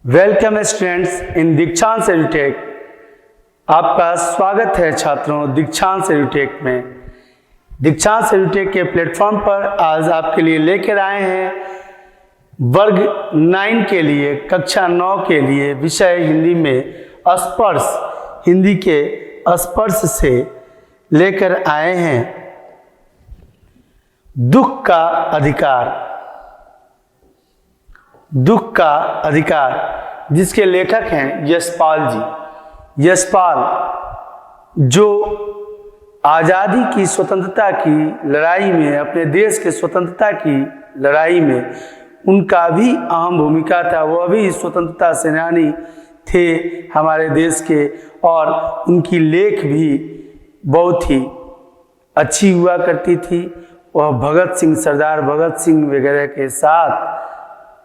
Welcome students in दीक्षांत edutech. आपका स्वागत है छात्रों दीक्षांत एडुटेक में। दीक्षांत एडुटेक के प्लेटफॉर्म पर आज आपके लिए लेकर आए हैं वर्ग 9 के लिए, कक्षा 9 के लिए विषय हिंदी में स्पर्श। हिंदी के स्पर्श से लेकर आए हैं दुख का अधिकार। दुख का अधिकार, जिसके लेखक हैं यशपाल जी। यशपाल जो आज़ादी की स्वतंत्रता की लड़ाई में, अपने देश के स्वतंत्रता की लड़ाई में उनका भी अहम भूमिका था। वह भी स्वतंत्रता सेनानी थे हमारे देश के, और उनकी लेख भी बहुत ही अच्छी हुआ करती थी। वह भगत सिंह, सरदार भगत सिंह वगैरह के साथ,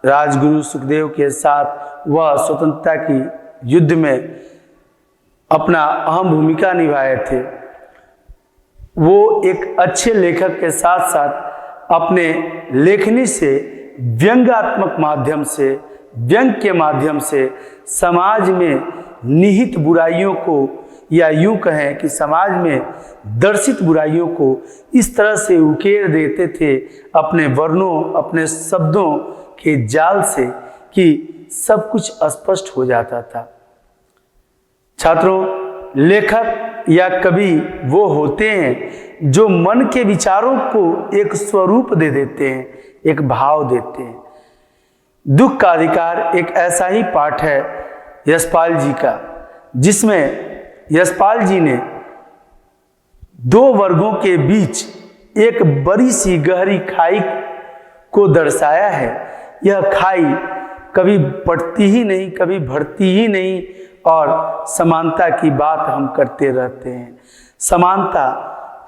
राजगुरु सुखदेव के साथ वह स्वतंत्रता की युद्ध में अपना अहम भूमिका निभाए थे। वो एक अच्छे लेखक के साथ साथ अपने लेखनी से व्यंग्यात्मक माध्यम से, व्यंग के माध्यम से समाज में निहित बुराइयों को, या यूं कहें कि समाज में दर्शित बुराइयों को इस तरह से उकेर देते थे अपने वर्णों, अपने शब्दों के जाल से, कि सब कुछ स्पष्ट हो जाता था। छात्रों, लेखक या कवि वो होते हैं जो मन के विचारों को एक स्वरूप दे देते हैं, एक भाव देते हैं। दुख का अधिकार एक ऐसा ही पाठ है यशपाल जी का, जिसमें यशपाल जी ने दो वर्गों के बीच एक बड़ी सी गहरी खाई को दर्शाया है। यह खाई कभी बढ़ती ही नहीं, कभी बढ़ती ही नहीं, और समानता की बात हम करते रहते हैं। समानता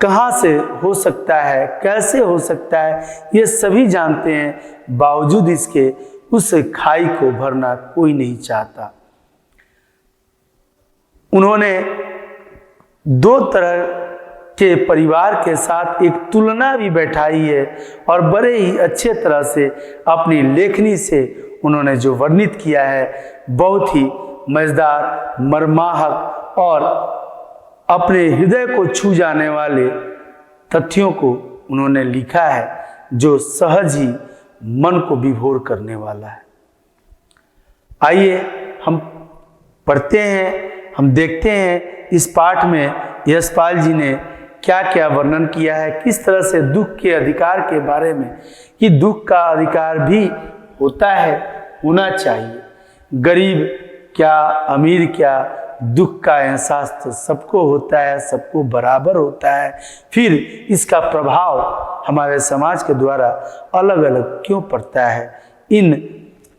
कहाँ से हो सकता है, कैसे हो सकता है, ये सभी जानते हैं, बावजूद इसके उस खाई को भरना कोई नहीं चाहता। उन्होंने दो तरह के परिवार के साथ एक तुलना भी बैठाई है, और बड़े ही अच्छे तरह से अपनी लेखनी से उन्होंने जो वर्णित किया है, बहुत ही मजेदार, मर्माहक और अपने हृदय को छू जाने वाले तथ्यों को उन्होंने लिखा है, जो सहज ही मन को विभोर करने वाला है। आइए हम पढ़ते हैं, हम देखते हैं इस पाठ में यशपाल जी ने क्या क्या वर्णन किया है, किस तरह से दुख के अधिकार के बारे में, कि दुख का अधिकार भी होता है, होना चाहिए। गरीब क्या, अमीर क्या, दुख का एहसास तो सबको होता है, सबको बराबर होता है। फिर इसका प्रभाव हमारे समाज के द्वारा अलग अलग क्यों पड़ता है? इन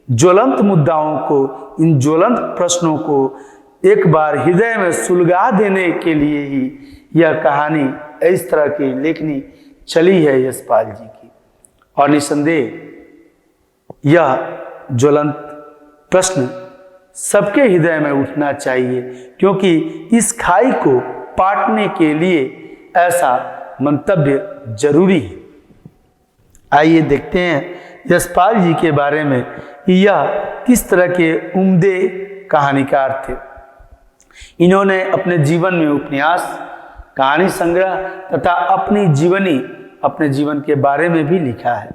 ज्वलंत मुद्दाओं को, इन ज्वलंत प्रश्नों को एक बार हृदय में सुलगा देने के लिए ही यह कहानी, इस तरह की लेखनी चली है यशपाल जी की। और निसंदेह यह ज्वलंत प्रश्न सबके हृदय में उठना चाहिए, क्योंकि इस खाई को पाटने के लिए ऐसा मंतव्य जरूरी है। आइए देखते हैं यशपाल जी के बारे में, यह किस तरह के उम्दे कहानीकार थे। इन्होंने अपने जीवन में उपन्यास, कहानी संग्रह तथा अपनी जीवनी, अपने जीवन के बारे में भी लिखा है।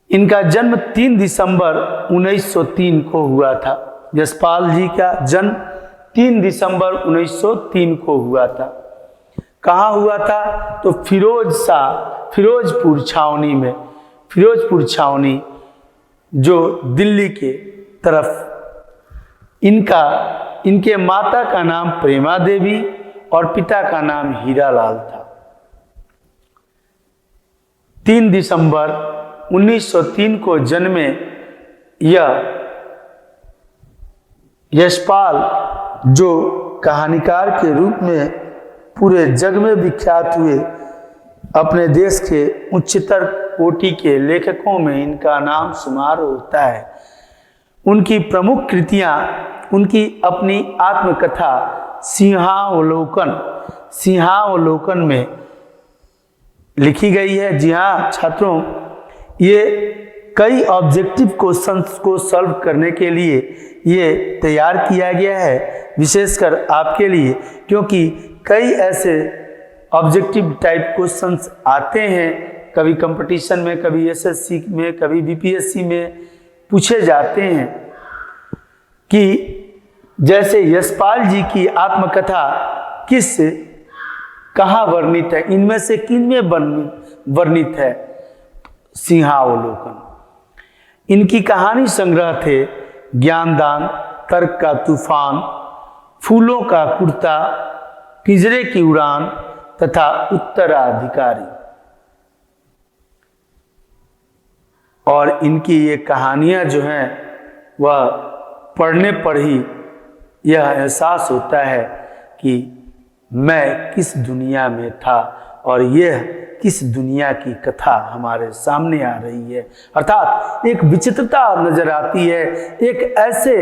इनका जन्म 3 दिसंबर 1903 को हुआ था। यशपाल जी का जन्म 3 दिसंबर 1903 को हुआ था। कहाँ हुआ था? तो फिरोजपुर छावनी में, फिरोजपुर छावनी जो दिल्ली के तरफ। इनके माता का नाम प्रेमा देवी और पिता का नाम हीरालाल था। 3 दिसंबर 1903 को जन्मे यह यशपाल, जो कहानीकार के रूप में पूरे जग में विख्यात हुए, अपने देश के उच्चतर कोटि के लेखकों में इनका नाम शुमार होता है। उनकी प्रमुख कृतियां, उनकी अपनी आत्मकथा सिंहावलोकन में लिखी गई है। जी हाँ छात्रों, ये कई ऑब्जेक्टिव क्वेश्चंस को सॉल्व करने के लिए ये तैयार किया गया है, विशेषकर आपके लिए, क्योंकि कई ऐसे ऑब्जेक्टिव टाइप क्वेश्चंस आते हैं, कभी कंपटीशन में, कभी एसएससी में, कभी बीपीएससी में पूछे जाते हैं कि जैसे यशपाल जी की आत्मकथा कहाँ वर्णित है, इनमें से किन में वर्णित है? सिंहावलोकन। इनकी कहानी संग्रह थे ज्ञानदान, तर्क का तूफान, फूलों का कुर्ता, पिंजरे की उड़ान तथा उत्तराधिकारी। और इनकी ये कहानियां जो हैं वह पढ़ने पर ही यह एहसास होता है कि मैं किस दुनिया में था और यह किस दुनिया की कथा हमारे सामने आ रही है। अर्थात एक विचित्रता नजर आती है, एक ऐसे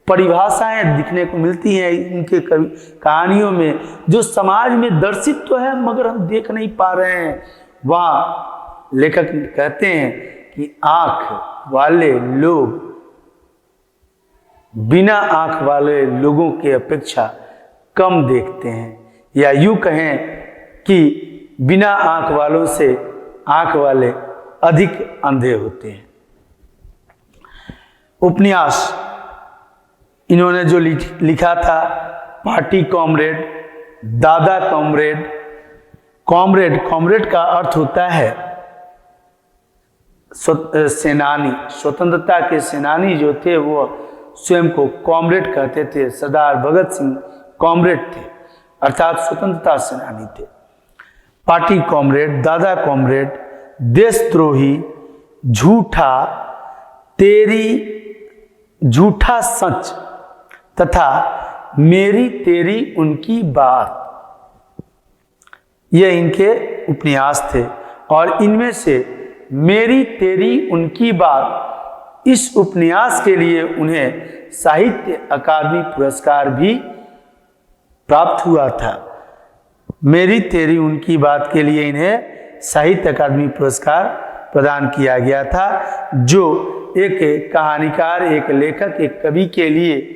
परिभाषाएं दिखने को मिलती हैं इनके कहानियों में जो समाज में दर्शित तो है मगर हम देख नहीं पा रहे हैं। वहाँ लेखक कहते हैं कि आंख वाले लोग बिना आंख वाले लोगों के अपेक्षा कम देखते हैं, या यूं कहें कि बिना आंख वालों से आंख वाले अधिक अंधे होते हैं। उपन्यास इन्होंने जो लिखा था, पार्टी कॉमरेड, दादा कॉमरेड। कॉमरेड का अर्थ होता है सेनानी, स्वतंत्रता के सेनानी जो थे वो स्वयं को कॉमरेड कहते थे। सरदार भगत सिंह कॉमरेड थे, अर्थात स्वतंत्रता सेनानी थे। पार्टी कॉमरेड, दादा कॉमरेड, देशद्रोही, झूठा, झूठा सच तथा मेरी तेरी उनकी बात, ये इनके उपन्यास थे। और इनमें से मेरी तेरी उनकी बात, इस उपन्यास के लिए उन्हें साहित्य अकादमी पुरस्कार भी प्राप्त हुआ था। मेरी तेरी उनकी बात के लिए इन्हें साहित्य अकादमी पुरस्कार प्रदान किया गया था, जो एक कहानीकार, एक लेखक, एक कवि के लिए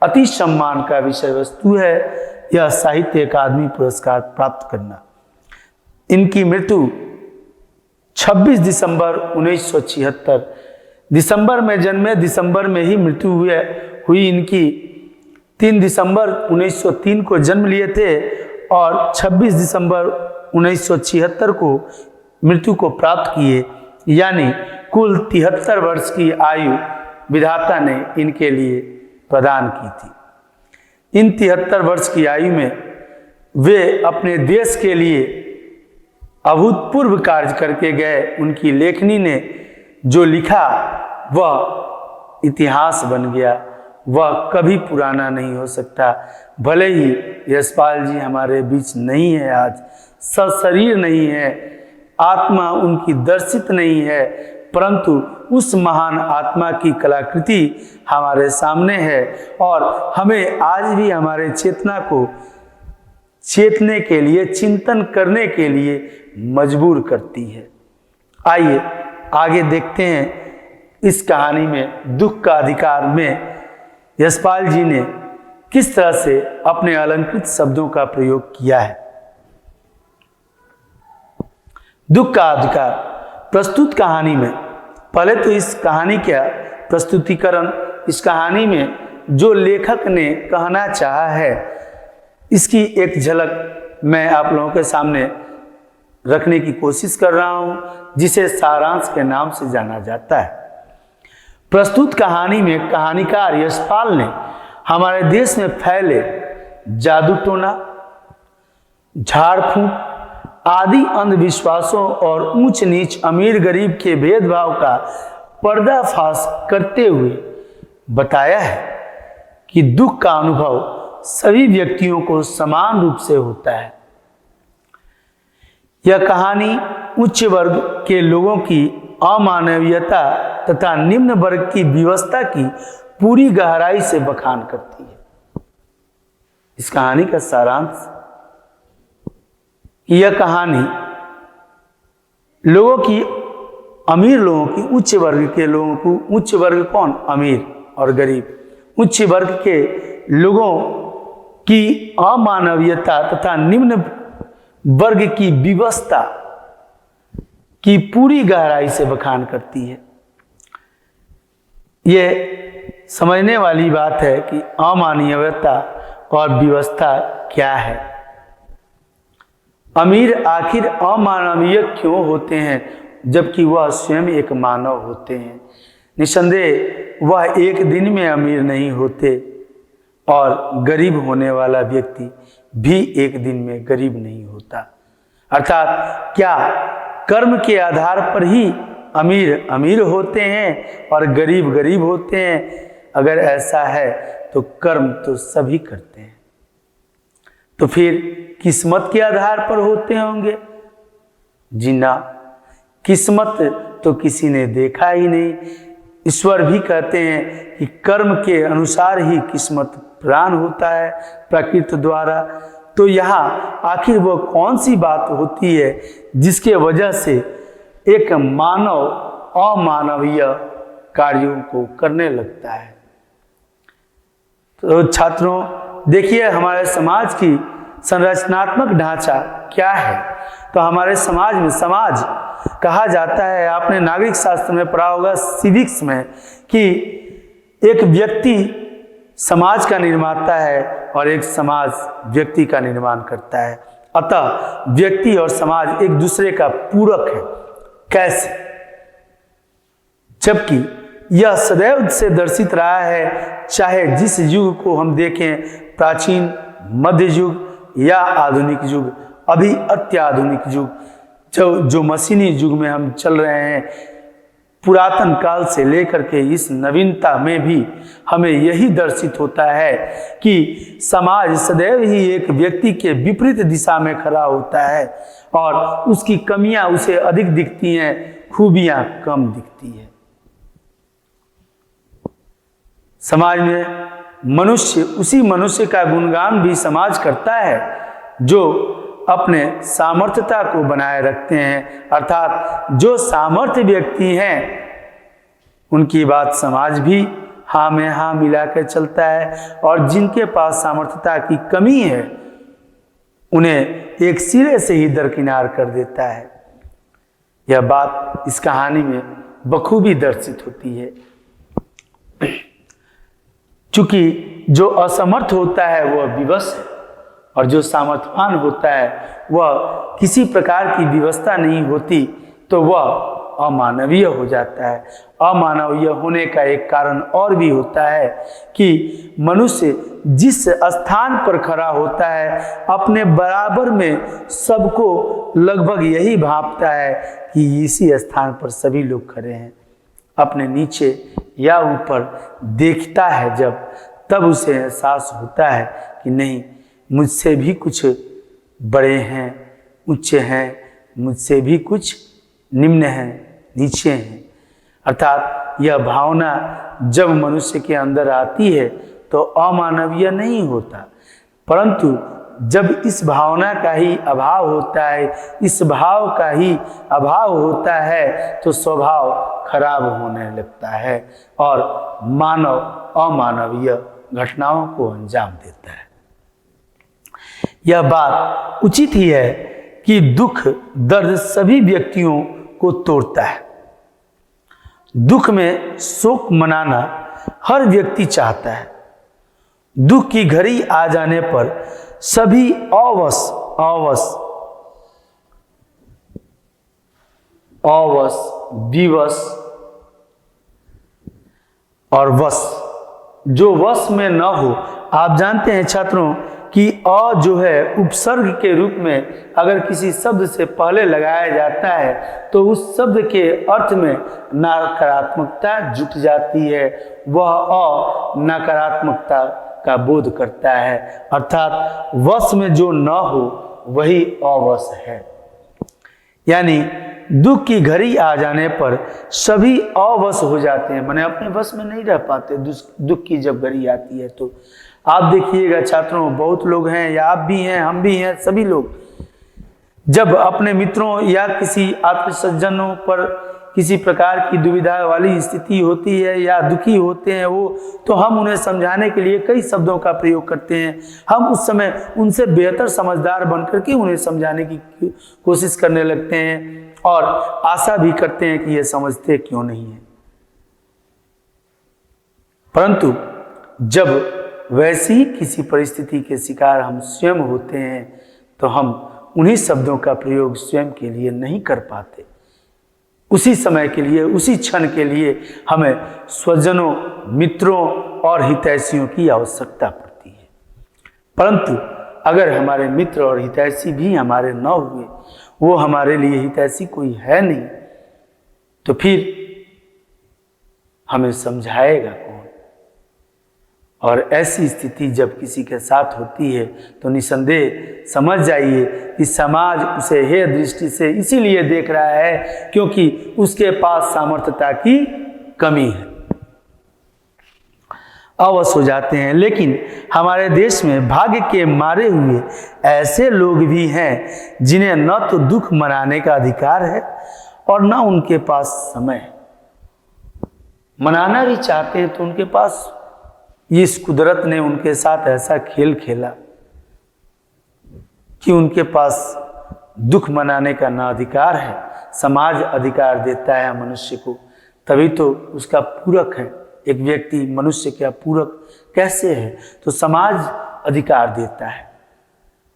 अति सम्मान का विषय वस्तु है, यह साहित्य अकादमी पुरस्कार प्राप्त करना। इनकी मृत्यु 26 दिसंबर 1976, दिसंबर में जन्मे, दिसंबर में ही मृत्यु हुई इनकी। 3 दिसंबर 1903 को जन्म लिए थे और 26 दिसंबर 1976 को मृत्यु को प्राप्त किए, यानी कुल 73 वर्ष की आयु विधाता ने इनके लिए प्रदान की थी। इन 73 वर्ष की आयु में वे अपने देश के लिए अभूतपूर्व कार्य करके गए। उनकी लेखनी ने जो लिखा वह इतिहास बन गया, वह कभी पुराना नहीं हो सकता। भले ही यशपाल जी हमारे बीच नहीं है आज, सशरीर नहीं है, आत्मा उनकी दर्शित नहीं है, परंतु उस महान आत्मा की कलाकृति हमारे सामने है और हमें आज भी हमारे चेतना को चेतने के लिए, चिंतन करने के लिए मजबूर करती है। आइए आगे देखते हैं इस कहानी में दुख का अधिकार में यशपाल जी ने किस तरह से अपने अलंकृत शब्दों का प्रयोग किया है। दुख का अधिकार प्रस्तुत कहानी में, पहले तो इस कहानी का प्रस्तुतिकरण, इस कहानी में जो लेखक ने कहना चाहा है इसकी एक झलक मैं आप लोगों के सामने रखने की कोशिश कर रहा हूं, जिसे सारांश के नाम से जाना जाता है। प्रस्तुत कहानी में कहानीकार यशपाल ने हमारे देश में फैले जादू टोना, झाड़ फूंक आदि अंधविश्वासों और ऊंच नीच, अमीर गरीब के भेदभाव का पर्दाफाश करते हुए बताया है कि दुख का अनुभव सभी व्यक्तियों को समान रूप से होता है। यह कहानी उच्च वर्ग के लोगों की अमानवीयता तथा निम्न वर्ग की व्यवस्था की पूरी गहराई से बखान करती है। इस कहानी का सारांश, यह कहानी लोगों की अमीर लोगों की, उच्च वर्ग के लोगों को, उच्च वर्ग कौन? अमीर और गरीब, उच्च वर्ग के लोगों की अमानवीयता तथा निम्न वर्ग की विवशता की पूरी गहराई से बखान करती है। यह समझने वाली बात है कि अमानवीयता और विवशता क्या है। अमीर आखिर अमानवीय क्यों होते हैं जबकि वह स्वयं एक मानव होते हैं? निसंदेह वह एक दिन में अमीर नहीं होते और गरीब होने वाला व्यक्ति भी एक दिन में गरीब नहीं होता। अर्थात क्या कर्म के आधार पर ही अमीर अमीर होते हैं और गरीब गरीब होते हैं? अगर ऐसा है तो कर्म तो सभी करते हैं, तो फिर किस्मत के आधार पर होते होंगे? जी ना, किस्मत तो किसी ने देखा ही नहीं। ईश्वर भी कहते हैं कि कर्म के अनुसार ही किस्मत प्रदान होता है प्रकृति द्वारा। तो यहाँ आखिर वो कौन सी बात होती है जिसके वजह से एक मानव अमानवीय कार्यों को करने लगता है? तो छात्रों देखिए, हमारे समाज की संरचनात्मक ढांचा क्या है। तो हमारे समाज में, समाज कहा जाता है, आपने नागरिक शास्त्र में पढ़ा होगा, सिविक्स में, कि एक व्यक्ति समाज का निर्माता है और एक समाज व्यक्ति का निर्माण करता है। अतः व्यक्ति और समाज एक दूसरे का पूरक है। कैसे? जबकि यह सदैव से दर्शित रहा है, चाहे जिस युग को हम देखें, प्राचीन, मध्य युग या आधुनिक युग, अभी अत्याधुनिक युग, जो मशीनी युग में हम चल रहे हैं, पुरातन काल से लेकर के इस नवीनता में भी हमें यही दर्शित होता है कि समाज सदैव ही एक व्यक्ति के विपरीत दिशा में खड़ा होता है और उसकी कमियां उसे अधिक दिखती हैं, खूबियां कम दिखती है। समाज में मनुष्य उसी मनुष्य का गुणगान भी समाज करता है जो अपने सामर्थ्यता को बनाए रखते हैं। अर्थात जो सामर्थ्य व्यक्ति हैं उनकी बात समाज भी हाँ में हाँ मिलाकर चलता है, और जिनके पास सामर्थ्यता की कमी है उन्हें एक सिरे से ही दरकिनार कर देता है। यह बात इस कहानी में बखूबी दर्शित होती है। चूंकि जो असमर्थ होता है वह विवश है और जो सामर्थ्यवान होता है वह किसी प्रकार की व्यवस्था नहीं होती तो वह अमानवीय हो जाता है। अमानवीय होने का एक कारण और भी होता है कि मनुष्य जिस स्थान पर खड़ा होता है अपने बराबर में सबको लगभग यही भांपता है कि इसी स्थान पर सभी लोग खड़े हैं। अपने नीचे या ऊपर देखता है जब, तब उसे एहसास होता है कि नहीं, मुझसे भी कुछ बड़े हैं, ऊंचे हैं, मुझसे भी कुछ निम्न हैं, नीचे हैं। अर्थात यह भावना जब मनुष्य के अंदर आती है तो अमानवीय नहीं होता, परंतु जब इस भावना का ही अभाव होता है, इस भाव का ही अभाव होता है तो स्वभाव खराब होने लगता है और मानव अमानवीय घटनाओं को अंजाम देता है। यह बात उचित ही है कि दुख दर्द सभी व्यक्तियों को तोड़ता है। दुख में शोक मनाना हर व्यक्ति चाहता है। दुख की घड़ी आ जाने पर सभी अवश विवश और वश, जो वश में न हो। आप जानते हैं छात्रों कि अ जो है उपसर्ग के रूप में अगर किसी शब्द से पहले लगाया जाता है तो उस शब्द के अर्थ में नकारात्मकता जुट जाती है, वह अ नकारात्मकता का बोध करता है। अर्थात वश में जो न हो वही अवश है। यानी दुख की घड़ी आ जाने पर सभी अवश हो जाते हैं, माने अपने वश में नहीं रह पाते। दुख की जब घड़ी आती है तो आप देखिएगा छात्रों, बहुत लोग हैं, या आप भी हैं, हम भी हैं, सभी लोग जब अपने मित्रों या किसी आत्म सज्जनों पर किसी प्रकार की दुविधा वाली स्थिति होती है या दुखी होते हैं वो, तो हम उन्हें समझाने के लिए कई शब्दों का प्रयोग करते हैं। हम उस समय उनसे बेहतर समझदार बनकर के उन्हें समझाने की कोशिश करने लगते हैं और आशा भी करते हैं कि ये समझते क्यों नहीं है। परंतु जब वैसी ही किसी परिस्थिति के शिकार हम स्वयं होते हैं तो हम उन्हीं शब्दों का प्रयोग स्वयं के लिए नहीं कर पाते। उसी समय के लिए, उसी क्षण के लिए हमें स्वजनों, मित्रों और हितैषियों की आवश्यकता पड़ती है। परंतु अगर हमारे मित्र और हितैषी भी हमारे न हुए, वो हमारे लिए हितैषी कोई है नहीं, तो फिर हमें समझाएगा कौन? और ऐसी स्थिति जब किसी के साथ होती है तो निसंदेह समझ जाइए कि समाज उसे हेय दृष्टि से इसीलिए देख रहा है क्योंकि उसके पास सामर्थ्यता की कमी है। अवश्य हो जाते हैं, लेकिन हमारे देश में भाग्य के मारे हुए ऐसे लोग भी हैं जिन्हें न तो दुख मनाने का अधिकार है और न उनके पास समय है। मनाना भी चाहते हैं तो उनके पास, इस कुदरत ने उनके साथ ऐसा खेल खेला कि उनके पास दुख मनाने का ना अधिकार है, समाज अधिकार देता है मनुष्य को, तभी तो उसका पूरक है। एक व्यक्ति मनुष्य का पूरक कैसे है? तो समाज अधिकार देता है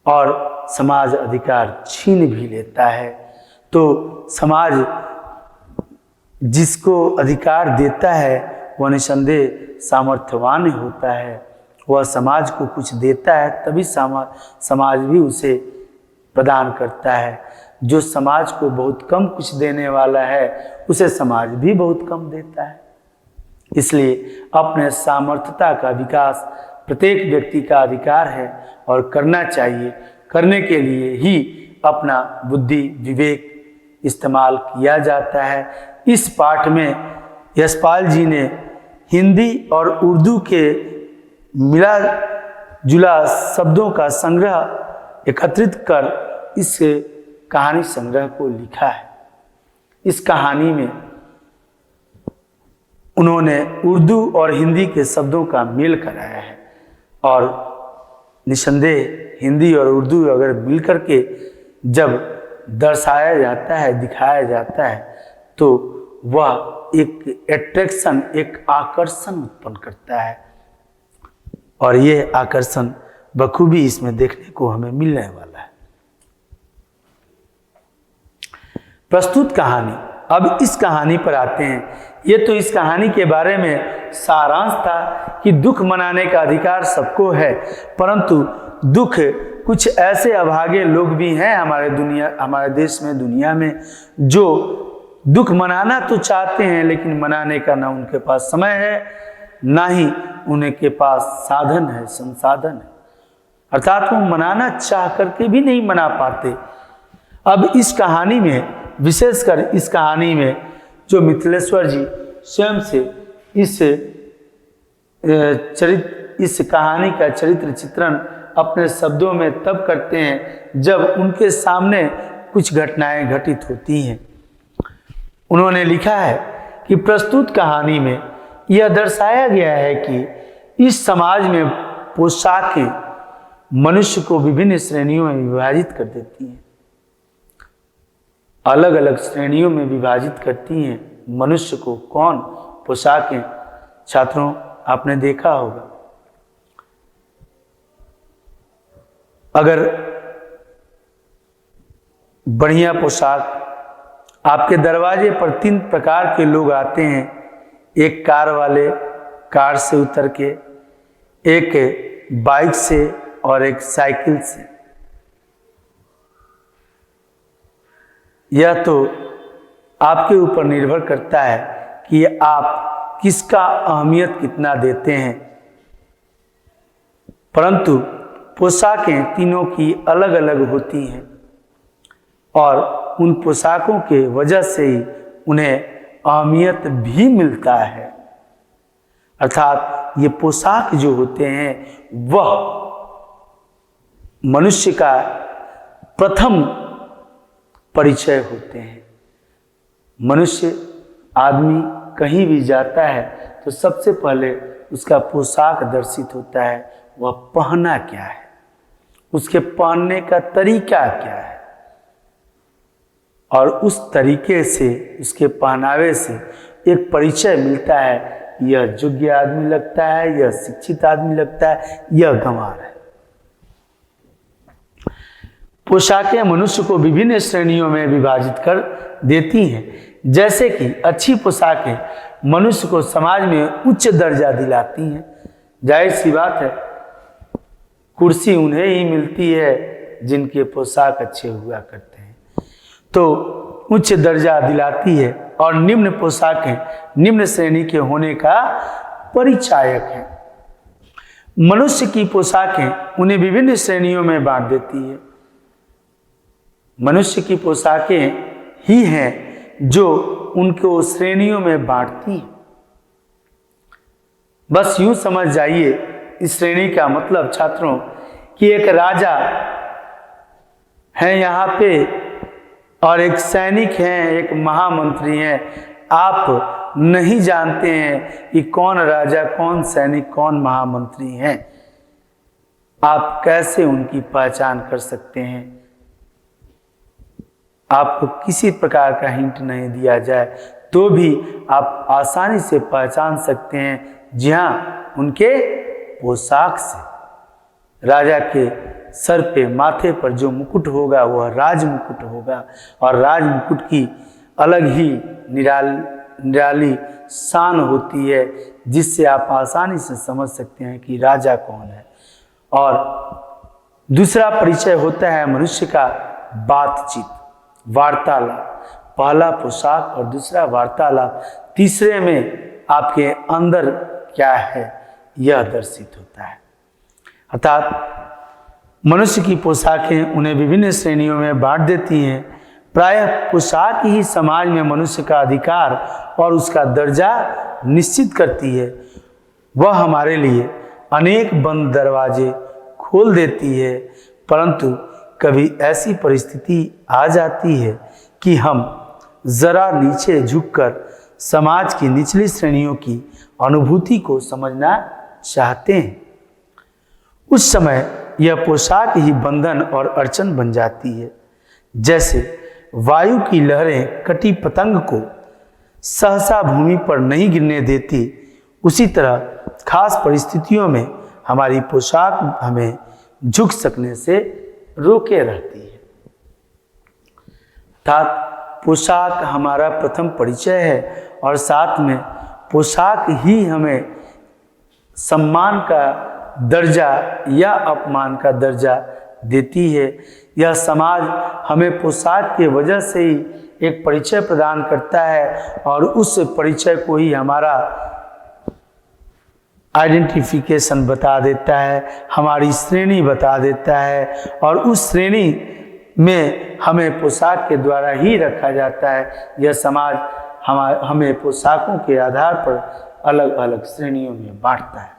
और समाज अधिकार छीन भी लेता है। तो समाज जिसको अधिकार देता है वह निसंदेह सामर्थ्यवान होता है, वह समाज को कुछ देता है तभी समाज भी उसे प्रदान करता है। जो समाज को बहुत कम कुछ देने वाला है उसे समाज भी बहुत कम देता है। इसलिए अपने सामर्थ्यता का विकास प्रत्येक व्यक्ति का अधिकार है और करना चाहिए। करने के लिए ही अपना बुद्धि विवेक इस्तेमाल किया जाता है। इस पाठ में यशपाल जी ने हिंदी और उर्दू के मिला जुला शब्दों का संग्रह एकत्रित कर इस कहानी संग्रह को लिखा है। इस कहानी में उन्होंने उर्दू और हिंदी के शब्दों का मेल कराया है और निसंदेह हिंदी और उर्दू अगर मिलकर के जब दर्शाया जाता है, दिखाया जाता है, तो वह एक एट्रैक्शन, एक आकर्षण उत्पन्न करता है और ये आकर्षण बखूबी इसमें देखने को हमें मिलने वाला है। प्रस्तुत कहानी, अब इस कहानी पर आते हैं। ये तो इस कहानी के बारे में सारांश था कि दुख मनाने का अधिकार सबको है, परंतु दुख कुछ ऐसे अभागे लोग भी हैं हमारे देश में, दुनिया में, जो दुख मनाना तो चाहते हैं लेकिन मनाने का ना उनके पास समय है, ना ही उनके पास साधन है, संसाधन है, अर्थात वो मनाना चाह करके भी नहीं मना पाते। अब इस कहानी में, विशेषकर इस कहानी में जो मिथिलेश्वर जी स्वयं से इस कहानी का चरित्र चित्रण अपने शब्दों में तब करते हैं जब उनके सामने कुछ घटनाएं घटित होती हैं। उन्होंने लिखा है कि प्रस्तुत कहानी में यह दर्शाया गया है कि इस समाज में पोशाकें मनुष्य को विभिन्न श्रेणियों में विभाजित कर देती हैं, अलग अलग श्रेणियों में विभाजित करती हैं मनुष्य को। कौन? पोशाकें। छात्रों, आपने देखा होगा, अगर बढ़िया पोशाक, आपके दरवाजे पर 3 प्रकार के लोग आते हैं। एक कार वाले, कार से उतर के, एक बाइक से और एक साइकिल से। यह तो आपके ऊपर निर्भर करता है कि आप किसका अहमियत कितना देते हैं। परंतु पोशाकें तीनों की अलग अलग होती हैं और उन पोशाकों के वजह से ही उन्हें अहमियत भी मिलता है। अर्थात ये पोशाक जो होते हैं वह मनुष्य का प्रथम परिचय होते हैं। मनुष्य आदमी कहीं भी जाता है तो सबसे पहले उसका पोशाक दर्शित होता है, वह पहना क्या है, उसके पहनने का तरीका क्या है, और उस तरीके से, उसके पहनावे से एक परिचय मिलता है। यह योग्य आदमी लगता है, यह शिक्षित आदमी लगता है, यह गंवार है। पोशाकें मनुष्य को विभिन्न श्रेणियों में विभाजित कर देती हैं। जैसे कि अच्छी पोशाकें मनुष्य को समाज में उच्च दर्जा दिलाती हैं। जाहिर सी बात है, कुर्सी उन्हें ही मिलती है जिनके पोशाक अच्छे हुआ करते हैं, तो उच्च दर्जा दिलाती है। और निम्न पोशाकें निम्न श्रेणी के होने का परिचायक है। मनुष्य की पोशाकें उन्हें विभिन्न श्रेणियों में बांट देती है। मनुष्य की पोशाकें ही हैं जो उनको श्रेणियों में बांटती हैं। बस यूं समझ जाइए, इस श्रेणी का मतलब छात्रों कि एक राजा है यहाँ पे, और एक सैनिक हैं, एक महामंत्री हैं। आप नहीं जानते हैं कि कौन राजा, कौन सैनिक, कौन महामंत्री हैं। आप कैसे उनकी पहचान कर सकते हैं? आपको किसी प्रकार का हिंट नहीं दिया जाए तो भी आप आसानी से पहचान सकते हैं। जी हाँ, उनके पोशाक से। राजा के सर पे, माथे पर जो मुकुट होगा वह राज मुकुट होगा, और राज मुकुट की अलग ही निराली शान होती है, जिससे आप आसानी से समझ सकते हैं कि राजा कौन है। और दूसरा परिचय होता है मनुष्य का बातचीत, वार्तालाप। पहला पोशाक और दूसरा वार्तालाप, तीसरे में आपके अंदर क्या है यह दर्शित होता है। अर्थात मनुष्य की पोशाकें उन्हें विभिन्न श्रेणियों में बांट देती हैं। प्रायः पोशाक ही समाज में मनुष्य का अधिकार और उसका दर्जा निश्चित करती है। वह हमारे लिए अनेक बंद दरवाजे खोल देती है, परंतु कभी ऐसी परिस्थिति आ जाती है कि हम जरा नीचे झुककर समाज की निचली श्रेणियों की अनुभूति को समझना चाहते हैं। उस समय यह पोशाक ही बंधन और अड़चन बन जाती है। जैसे वायु की लहरें कटी पतंग को सहसा भूमि पर नहीं गिरने देती, उसी तरह खास परिस्थितियों में हमारी पोशाक हमें झुक सकने से रोके रहती है। अर्थात पोशाक हमारा प्रथम परिचय है, और साथ में पोशाक ही हमें सम्मान का दर्जा या अपमान का दर्जा देती है। यह समाज हमें पोशाक के वजह से ही एक परिचय प्रदान करता है, और उस परिचय को ही हमारा आइडेंटिफिकेशन बता देता है, हमारी श्रेणी बता देता है, और उस श्रेणी में हमें पोशाक के द्वारा ही रखा जाता है। यह समाज हमें पोशाकों के आधार पर अलग अलग श्रेणियों में बांटता है।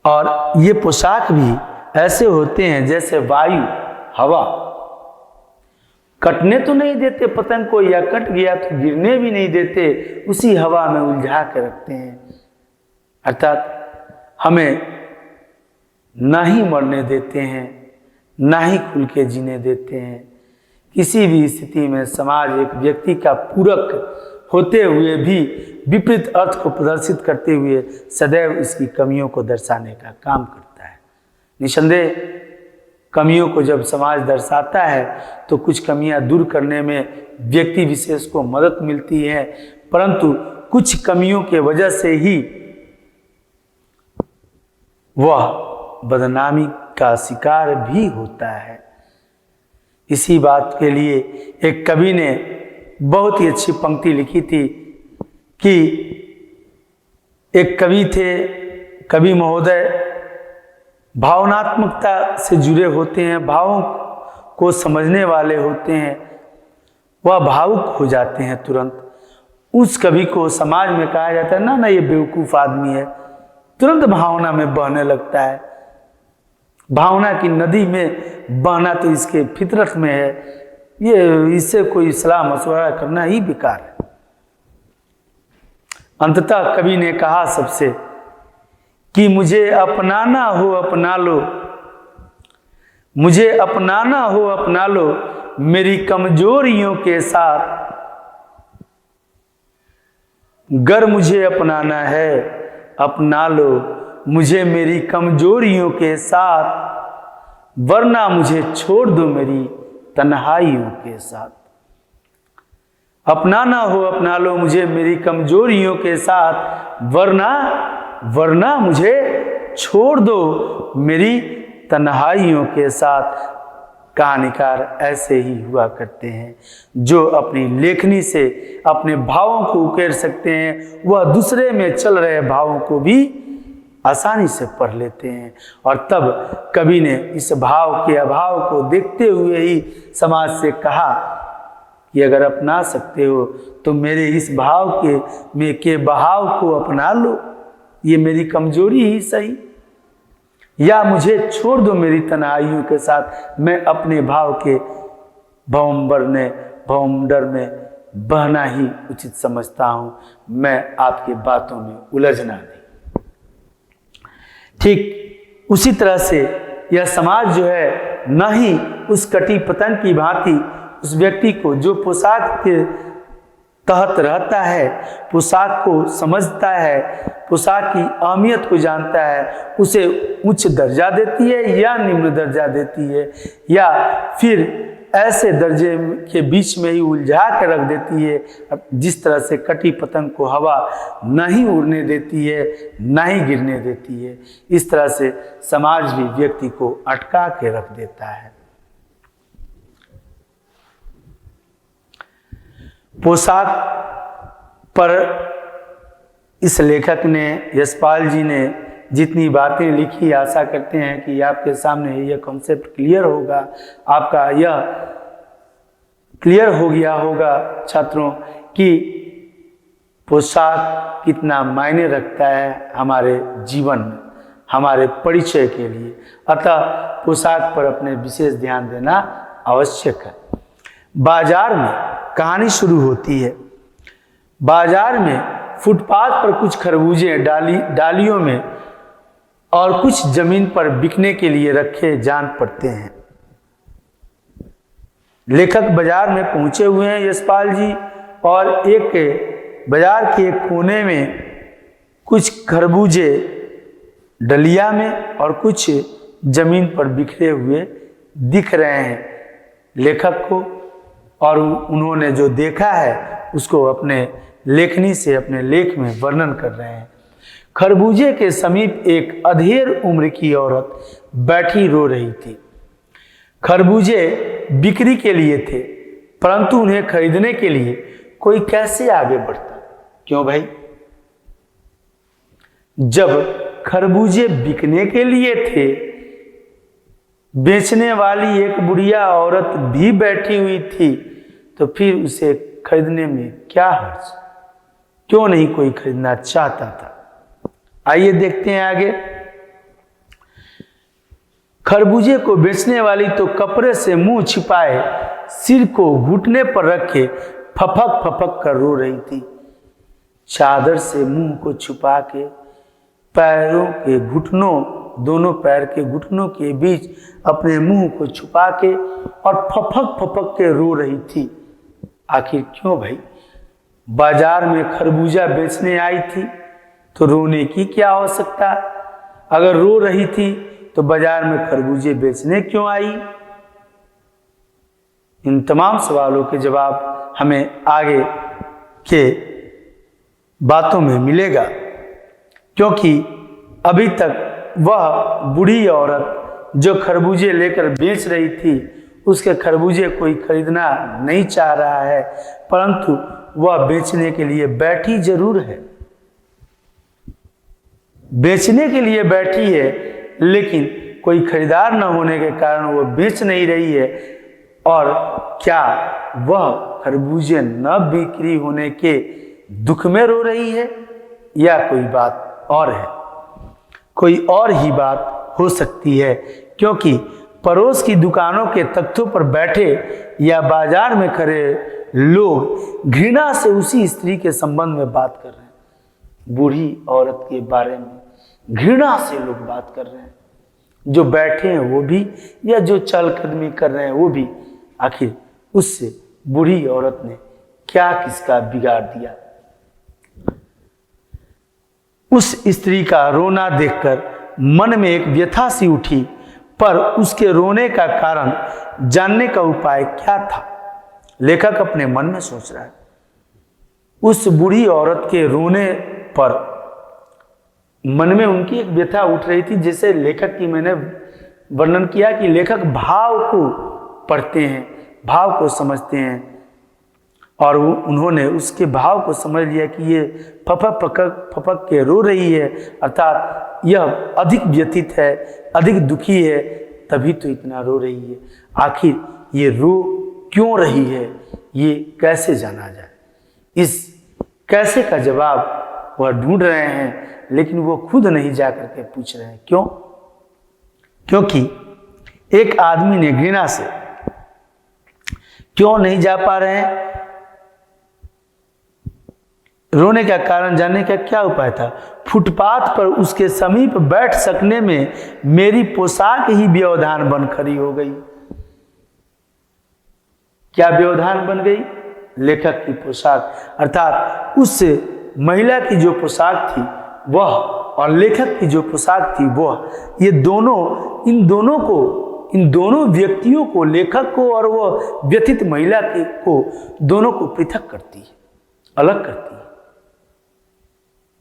और ये पोशाक भी ऐसे होते हैं जैसे वायु, हवा। कटने तो नहीं देते पतंग को, या कट गया तो गिरने भी नहीं देते, उसी हवा में उलझा के रखते हैं। अर्थात हमें ना ही मरने देते हैं, ना ही खुल के जीने देते हैं। किसी भी स्थिति में समाज एक व्यक्ति का पूरक होते हुए भी विपरीत अर्थ को प्रदर्शित करते हुए सदैव इसकी कमियों को दर्शाने का काम करता है। निसंदेह कमियों को जब समाज दर्शाता है तो कुछ कमियां दूर करने में व्यक्ति विशेष को मदद मिलती है, परंतु कुछ कमियों के वजह से ही वह बदनामी का शिकार भी होता है। इसी बात के लिए एक कवि ने बहुत ही अच्छी पंक्ति लिखी थी कि एक कवि थे, कवि महोदय भावनात्मकता से जुड़े होते हैं, भावों को समझने वाले होते हैं, वह भावुक हो जाते हैं तुरंत। उस कवि को समाज में कहा जाता है ना ये बेवकूफ़ आदमी है, तुरंत भावना में बहने लगता है। भावना की नदी में बहना तो इसके फितरत में है, ये इससे कोई सलाह मशवरा करना ही बेकार है। अंततः कवि ने कहा सबसे कि मुझे अपनाना हो अपना लो, मुझे अपनाना हो अपना लो मेरी कमजोरियों के साथ। गर मुझे अपनाना है अपना लो मुझे मेरी कमजोरियों के साथ, वरना मुझे छोड़ दो मेरी तन्हाइयों के साथ। अपनाना हो अपना लो मुझे मेरी कमजोरियों के साथ, वरना मुझे छोड़ दो मेरी तन्हाइयों के साथ। कहानीकार ऐसे ही हुआ करते हैं जो अपनी लेखनी से अपने भावों को उकेर सकते हैं, वह दूसरे में चल रहे भावों को भी आसानी से पढ़ लेते हैं। और तब कवि ने इस भाव के अभाव को देखते हुए ही समाज से कहा कि अगर अपना सकते हो तो मेरे इस भाव के बहाव को अपना लो, ये मेरी कमजोरी ही सही, या मुझे छोड़ दो मेरी तन्हाइयों के साथ। मैं अपने भाव के भवंडर में बहना ही उचित समझता हूं, मैं आपकी बातों में उलझना नहीं। ठीक उसी तरह से यह समाज जो है न ही उस कटी पतंग की भांति उस व्यक्ति को जो पोशाक के तहत रहता है, पोशाक को समझता है, पोशाक की अहमियत को जानता है, उसे उच्च दर्जा देती है या निम्न दर्जा देती है, या फिर ऐसे दर्जे के बीच में ही उलझा कर रख देती है जिस तरह से कटी पतंग को हवा नहीं उड़ने देती है ना ही गिरने देती है। इस तरह से समाज भी व्यक्ति को अटका के रख देता है। पोशाक पर इस लेखक ने, यशपाल जी ने जितनी बातें लिखी, आशा करते हैं कि आपके सामने यह कॉन्सेप्ट क्लियर होगा, आपका यह क्लियर हो गया होगा छात्रों कि पोशाक कितना मायने रखता है हमारे जीवन में, हमारे परिचय के लिए। अतः पोशाक पर अपने विशेष ध्यान देना आवश्यक है। बाजार में कहानी शुरू होती है। बाजार में फुटपाथ पर कुछ खरबूजे डालियों में और कुछ जमीन पर बिकने के लिए रखे जान पड़ते हैं। लेखक बाजार में पहुंचे हुए हैं यशपाल जी, और एक बाजार के एक कोने में कुछ खरबूजे डलिया में और कुछ जमीन पर बिखरे हुए दिख रहे हैं लेखक को, और उन्होंने जो देखा है उसको अपने लेखनी से अपने लेख में वर्णन कर रहे हैं। खरबूजे के समीप एक अधेड़ उम्र की औरत बैठी रो रही थी। खरबूजे बिक्री के लिए थे, परंतु उन्हें खरीदने के लिए कोई कैसे आगे बढ़ता? क्यों भाई? जब खरबूजे बिकने के लिए थे, बेचने वाली एक बुढ़िया औरत भी बैठी हुई थी, तो फिर उसे खरीदने में क्या हर्ज? क्यों नहीं कोई खरीदना चाहता था? आइए देखते हैं आगे। खरबूजे को बेचने वाली तो कपड़े से मुंह छिपाए सिर को घुटने पर रखे फपक फपक कर रो रही थी। चादर से मुंह को छुपा के पैरों के घुटनों, दोनों पैर के घुटनों के बीच अपने मुंह को छुपा के और फपक फपक के रो रही थी। आखिर क्यों भाई? बाजार में खरबूजा बेचने आई थी तो रोने की क्या आवश्यकता? अगर रो रही थी तो बाजार में खरबूजे बेचने क्यों आई? इन तमाम सवालों के जवाब हमें आगे के बातों में मिलेगा, क्योंकि अभी तक वह बूढ़ी औरत जो खरबूजे लेकर बेच रही थी, उसके खरबूजे कोई खरीदना नहीं चाह रहा है, परंतु वह बेचने के लिए बैठी जरूर है। बेचने के लिए बैठी है, लेकिन कोई खरीदार न होने के कारण वह बेच नहीं रही है। और क्या वह खरबूजे न बिक्री होने के दुख में रो रही है, या कोई बात और है? कोई और ही बात हो सकती है, क्योंकि पड़ोस की दुकानों के तख्तों पर बैठे या बाजार में खड़े लोग घृणा से उसी स्त्री के संबंध में बात कर रहे हैं। बूढ़ी औरत के बारे में घृणा से लोग बात कर रहे हैं, जो बैठे हैं वो भी या जो चलकदमी कर रहे हैं वो भी। आखिर उससे बूढ़ी औरत ने क्या किसका बिगाड़ दिया? उस स्त्री का रोना देखकर मन में एक व्यथा सी उठी, पर उसके रोने का कारण जानने का उपाय क्या था? लेखक अपने मन में सोच रहा है। उस बूढ़ी औरत के रोने पर मन में उनकी एक व्यथा उठ रही थी। जैसे लेखक की मैंने वर्णन किया कि लेखक भाव को पढ़ते हैं, भाव को समझते हैं, और उन्होंने उसके भाव को समझ लिया कि ये फपक के रो रही है, अर्थात यह अधिक व्यथित है, अधिक दुखी है, तभी तो इतना रो रही है। आखिर ये रो क्यों रही है, ये कैसे जाना जाए? इस कैसे का जवाब वह ढूंढ रहे हैं, लेकिन वो खुद नहीं जा करके पूछ रहे हैं। क्यों? क्योंकि एक आदमी ने घृणा से क्यों नहीं जा पा रहे हैं? रोने का कारण जानने का क्या उपाय था? फुटपाथ पर उसके समीप बैठ सकने में मेरी पोशाक ही व्यवधान बन खड़ी हो गई। क्या व्यवधान बन गई? लेखक की पोशाक, अर्थात उस महिला की जो पोशाक थी वह और लेखक की जो पोशाक थी वह, ये दोनों, इन दोनों व्यक्तियों को, लेखक को और वह व्यथित महिला को, दोनों को पृथक करती है, अलग करती है।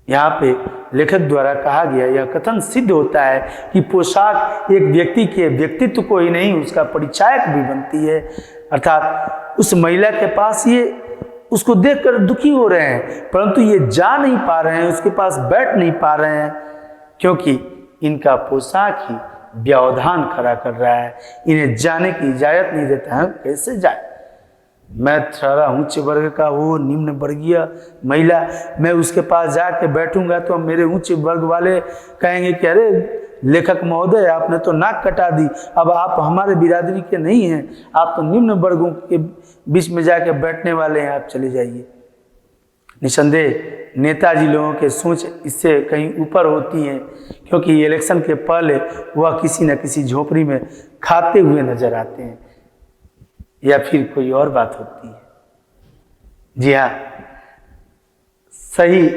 यहाँ पे लेखक द्वारा कहा गया यह कथन सिद्ध होता है कि पोशाक एक व्यक्ति के व्यक्तित्व को ही नहीं, उसका परिचायक भी बनती है। अर्थात उस महिला के पास ये उसको देखकर दुखी हो रहे हैं, परंतु ये जा नहीं पा रहे हैं, उसके पास बैठ नहीं पा रहे हैं, क्योंकि इनका पोशाक ही व्यवधान खड़ा कर रहा है, इन्हें जाने की इजाजत नहीं देता है। कैसे जाए? मैं थोड़ा उच्च वर्ग का, वो निम्न वर्गीय महिला, मैं उसके पास जाके बैठूंगा तो मेरे उच्च वर्ग वाले कहेंगे कि अरे लेखक महोदय, आपने तो नाक कटा दी, अब आप हमारे बिरादरी के नहीं हैं, आप तो निम्न वर्गों के बीच में जाके बैठने वाले हैं, आप चले जाइए। निसंदेह नेताजी लोगों के सोच इससे कहीं ऊपर होती हैं, क्योंकि इलेक्शन के पहले वह किसी न किसी झोपड़ी में खाते हुए नजर आते हैं, या फिर कोई और बात होती है। जी हाँ, सही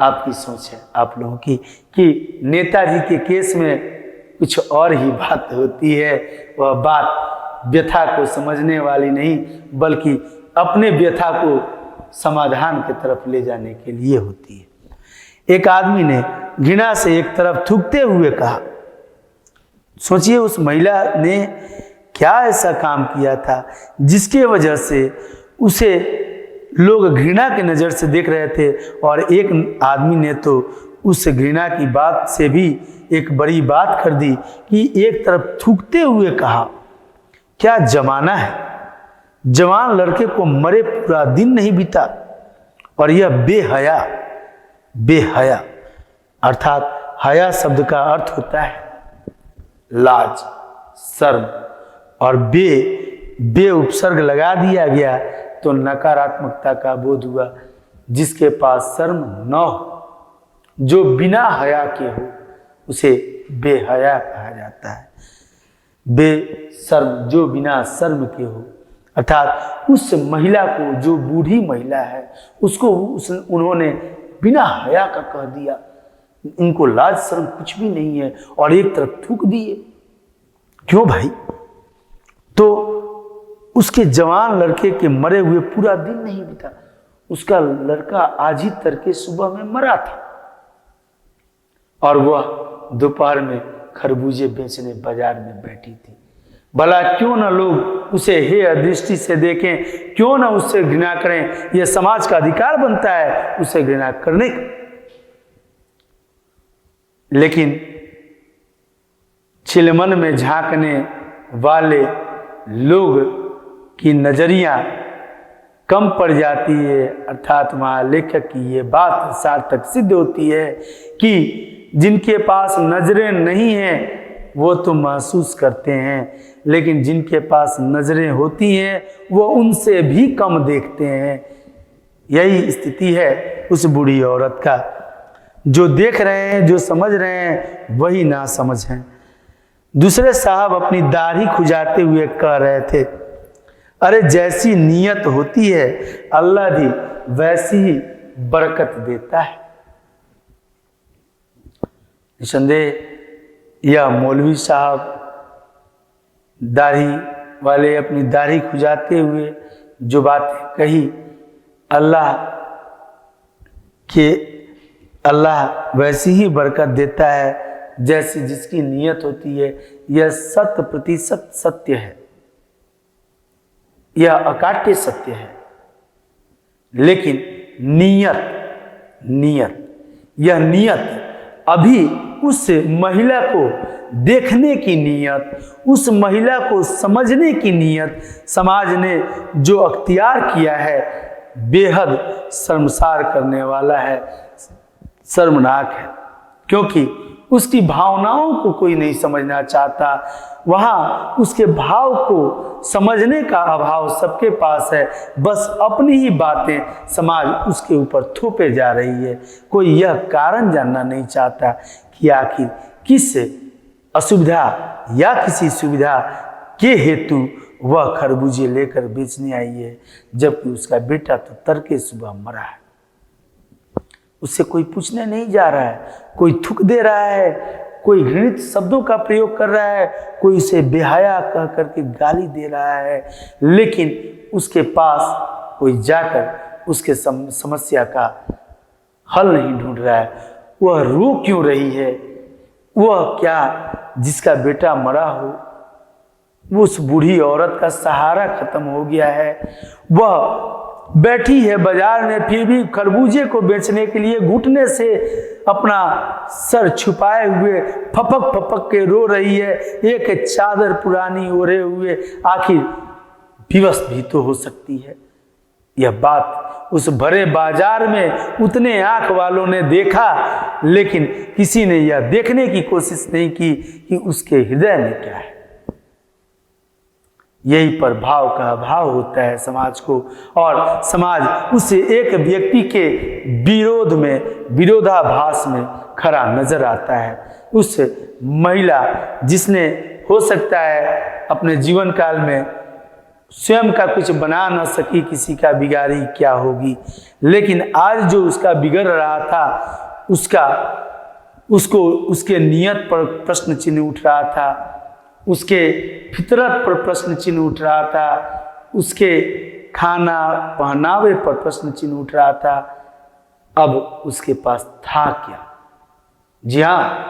आपकी सोच है आप लोगों की कि नेताजी के केस में कुछ और ही बात होती है। वह बात व्यथा को समझने वाली नहीं, बल्कि अपने व्यथा को समाधान की तरफ ले जाने के लिए होती है। एक आदमी ने घृणा से एक तरफ थूकते हुए कहा। सोचिए उस महिला ने क्या ऐसा काम किया था जिसके वजह से उसे लोग घृणा की नज़र से देख रहे थे, और एक आदमी ने तो उस घृणा की बात से भी एक बड़ी बात कर दी कि एक तरफ थूकते हुए कहा। क्या जमाना है! जवान लड़के को मरे पूरा दिन नहीं बीता, और यह बेहया अर्थात हया शब्द का अर्थ होता है लाज, शर्म, और बे उपसर्ग लगा दिया गया तो नकारात्मकता का बोध हुआ। जिसके पास शर्म न हो, जो बिना हया के हो, उसे बेहया कहा जाता है। बेशर्म, जो बिना शर्म के हो, अर्थात उस महिला को, जो बूढ़ी महिला है, उसको उन्होंने बिना हया का कह दिया। इनको लाज शर्म कुछ भी नहीं है, और एक तरफ थूक दिए। क्यों भाई? तो उसके जवान लड़के के मरे हुए पूरा दिन नहीं बीता, उसका लड़का आज ही तड़के सुबह में मरा था, और वह दोपहर में खरबूजे बेचने बाजार में बैठी थी। भला क्यों ना लोग उसे हेय दृष्टि से देखें, क्यों ना उससे घृणा करें? यह समाज का अधिकार बनता है उसे घृणा करने का। लेकिन चिलमन में झांकने वाले लोग की नजरिया कम पड़ जाती है। अर्थात वहाँ लेखक की ये बात सार्थक सिद्ध होती है कि जिनके पास नजरें नहीं हैं वो तो महसूस करते हैं, लेकिन जिनके पास नजरें होती हैं वो उनसे भी कम देखते हैं। यही स्थिति है उस बूढ़ी औरत का। जो देख रहे हैं, जो समझ रहे हैं, वही ना समझ हैं। दूसरे साहब अपनी दाढ़ी खुजाते हुए कह रहे थे, अरे जैसी नीयत होती है अल्लाह भी वैसी ही बरकत देता है। निसंदेह यह मौलवी साहब दाढ़ी वाले अपनी दाढ़ी खुजाते हुए जो बातें कही, अल्लाह वैसी ही बरकत देता है जैसी जिसकी नीयत होती है, यह 100% सत्य है, यह अकाट्य सत्य है। लेकिन यह नीयत अभी उस महिला को देखने की नीयत, उस महिला को समझने की नीयत समाज ने जो अख्तियार किया है, बेहद शर्मसार करने वाला है, शर्मनाक है। क्योंकि उसकी भावनाओं को कोई नहीं समझना चाहता, वहाँ उसके भाव को समझने का अभाव सबके पास है। बस अपनी ही बातें समाज उसके ऊपर थोपे जा रही है। कोई यह कारण जानना नहीं चाहता कि आखिर किस असुविधा या किसी सुविधा के हेतु वह खरबूजे लेकर बेचने आई है, जबकि उसका बेटा तो तड़के सुबह मरा है। उससे कोई पूछने नहीं जा रहा है, कोई थूक दे रहा है, कोई घृणित शब्दों का प्रयोग कर रहा है, कोई उसे बेहया कह करके गाली दे रहा है, लेकिन उसके पास कोई जाकर उसके समस्या का हल नहीं ढूंढ रहा है। वह रो क्यों रही है? वह क्या जिसका बेटा मरा हो, उस बूढ़ी औरत का सहारा खत्म हो गया है। वह बैठी है बाजार में, फिर भी खरबूजे को बेचने के लिए घुटने से अपना सर छुपाए हुए फपक फपक के रो रही है। एक चादर पुरानी ओढ़े हुए, आखिर विवश भी तो हो सकती है। यह बात उस भरे बाजार में उतने आंख वालों ने देखा, लेकिन किसी ने यह देखने की कोशिश नहीं की कि उसके हृदय में क्या है। यही पर भाव का अभाव होता है समाज को, और समाज उस एक व्यक्ति के विरोध में, विरोधाभास में खड़ा नजर आता है। उस महिला जिसने हो सकता है अपने जीवन काल में स्वयं का कुछ बना न सकी, किसी का बिगाड़ी क्या होगी, लेकिन आज जो उसका बिगड़ रहा था, उसको उसके नियत पर प्रश्न चिन्ह उठ रहा था, उसके फितरत पर प्रश्न चिन्ह उठ रहा था, उसके खाना पहनावे पर प्रश्न चिन्ह उठ रहा था। अब उसके पास था क्या? जी हाँ,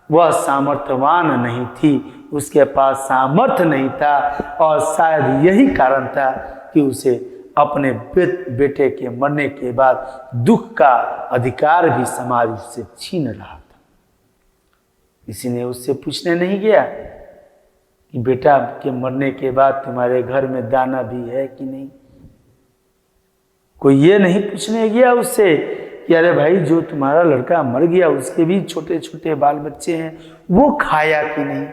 वह सामर्थ्यवान नहीं थी, उसके पास सामर्थ्य नहीं था, और शायद यही कारण था कि उसे अपने बेटे के मरने के बाद दुख का अधिकार भी समाज उससे छीन रहा था। किसी ने उससे पूछने नहीं गया कि बेटा के मरने के बाद तुम्हारे घर में दाना भी है कि नहीं। कोई ये नहीं पूछने गया उससे कि अरे भाई, जो तुम्हारा लड़का मर गया उसके भी छोटे छोटे बाल बच्चे हैं, वो खाया कि नहीं।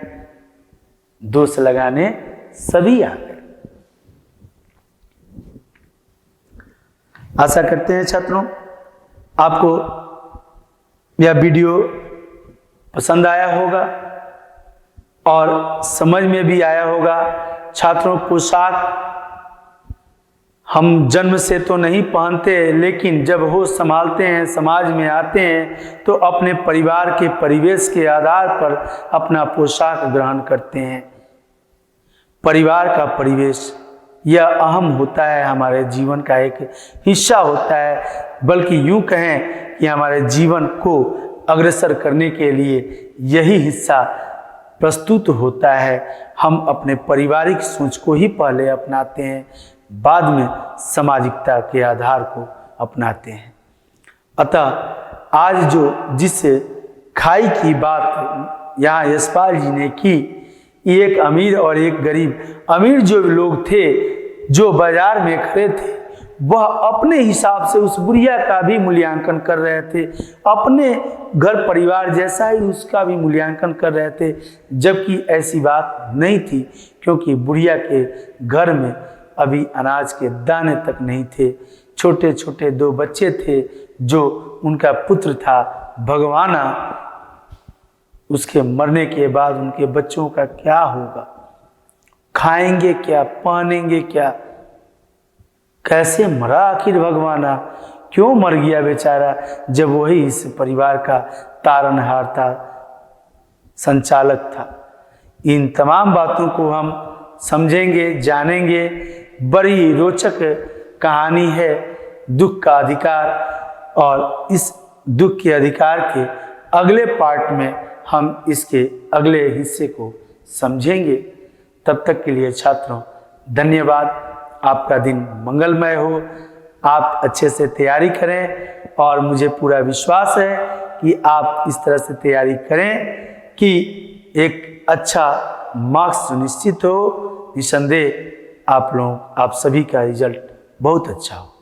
दोष लगाने सभी आ गए। आशा करते हैं छात्रों आपको यह वीडियो पसंद आया होगा और समझ में भी आया होगा। छात्रों, पोशाक हम जन्म से तो नहीं पहनते, लेकिन जब होश संभालते हैं, समाज में आते हैं, तो अपने परिवार के परिवेश के आधार पर अपना पोशाक ग्रहण करते हैं। परिवार का परिवेश यह अहम होता है, हमारे जीवन का एक हिस्सा होता है, बल्कि यूं कहें कि हमारे जीवन को अग्रसर करने के लिए यही हिस्सा प्रस्तुत होता है। हम अपने पारिवारिक सोच को ही पहले अपनाते हैं, बाद में सामाजिकता के आधार को अपनाते हैं। अतः आज जो जिस खाई की बात यहाँ यशपाल जी ने की, एक अमीर और एक गरीब। अमीर जो लोग थे, जो बाजार में खड़े थे, वह अपने हिसाब से उस बुढ़िया का भी मूल्यांकन कर रहे थे, अपने घर परिवार जैसा ही उसका भी मूल्यांकन कर रहे थे, जबकि ऐसी बात नहीं थी, क्योंकि बुढ़िया के घर में अभी अनाज के दाने तक नहीं थे। छोटे छोटे 2 बच्चे थे, जो उनका पुत्र था भगवाना। उसके मरने के बाद उनके बच्चों का क्या होगा, खाएंगे क्या, पहनेंगे क्या, कैसे मरा आखिर भगवाना, क्यों मर गया बेचारा, जब वही इस परिवार का तारनहार था, संचालक था। इन तमाम बातों को हम समझेंगे, जानेंगे। बड़ी रोचक कहानी है दुख का अधिकार, और इस दुख के अधिकार के अगले पार्ट में हम इसके अगले हिस्से को समझेंगे। तब तक के लिए छात्रों धन्यवाद। आपका दिन मंगलमय हो, आप अच्छे से तैयारी करें, और मुझे पूरा विश्वास है कि आप इस तरह से तैयारी करें कि एक अच्छा मार्क्स सुनिश्चित हो। निसंदेह आप सभी का रिजल्ट बहुत अच्छा हो।